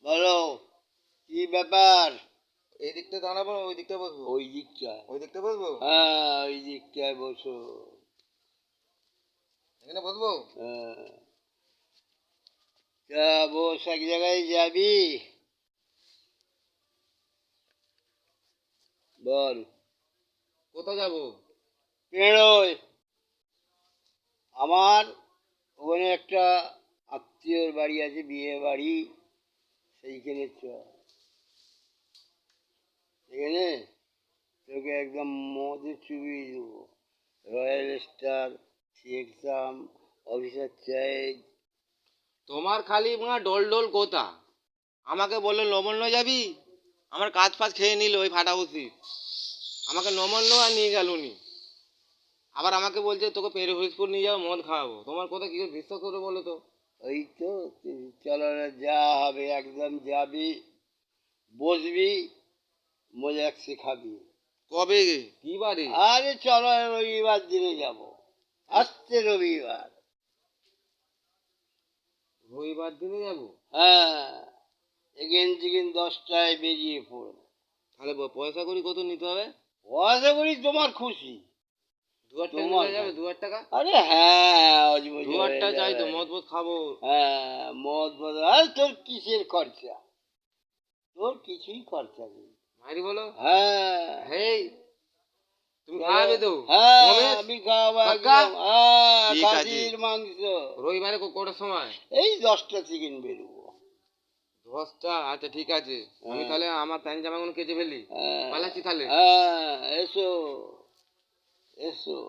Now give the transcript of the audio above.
বলো কি ব্যাপার? এই দিকটা দাঁড়াবো না ওই দিকটা বসবো? ওই দিকটা। ওই দিকটা বসবো? হ্যাঁ, ওই দিকটায় বসো। এখানে বসবো? হ্যাঁ। তা বস, এক জায়গায় যাবি? বল। কোথায় যাবো? বেরোয়। আমার ওখানে একটা আত্মীয়র বাড়ি আছে, বিয়ে বাড়ি, সেইখানে চ। এখানে তোকে একদম মদে চুবিয়ে দেবো। রয়্যাল স্টার, সিএক্সাম, অফিসার চাই। তোমার খালি ডোল ডোল কোথা, আমাকে বললো নমন্ন যাবি, আমার কাজ ফাজ খেয়ে নিল ওই ফাটা বসি, আমাকে নমন্ন আর নিয়ে গেল নি, আবার আমাকে বলছে তোকে পেরে হরিশপুর নিয়ে যাবো মদ খাওয়াবো। তোমার কথা কি করে বিশ্বাস করে বলো তো? ওই তো, চলো না, যা হবে একদম যাবি, বসবি, মজাকসে খাবি। কবে, কি বারে? আরে চলো, রবিবার দিনে যাবো, আসছে রবিবার। রবিবার দিনে যাবো? হ্যাঁ, এখান থেকে 10টায় বেরিয়ে পড়বো। তাহলে পয়সা করি কত নিতে হবে? পয়সা করি তোমার খুশি। 2,000 টাকা তোমার নিলে যাবে? 2,000 টাকা? আরে হ্যাঁ, অজবজ 2,000 হয়ে টাকা চাই তো, যাবে। মদ মদ খাবো। হ্যাঁ, মদ মদ, আর তোর কিসের খরচা? তোর কিছুই খরচা নেই। মারি বলো। হ্যাঁ, হেই, তুমি খাওয়াবে তো? হ্যাঁ, প্রমিস? আমি খাওয়াবো পাক্কা? একদম। হ্যাঁ, ঠিক আছে। খাসির মাংস। রবিবারে কটার সময়? এই 10টা চিকেন বেরোবো। 10টা? আচ্ছা ঠিক আছে। আমি হ্যাঁ। তাহলে আমার প্যান্ট জামাগুলো কেচে ফেলি, হ্যাঁ, পালাচ্ছি তাহলে। হ্যাঁ, এসো এসো।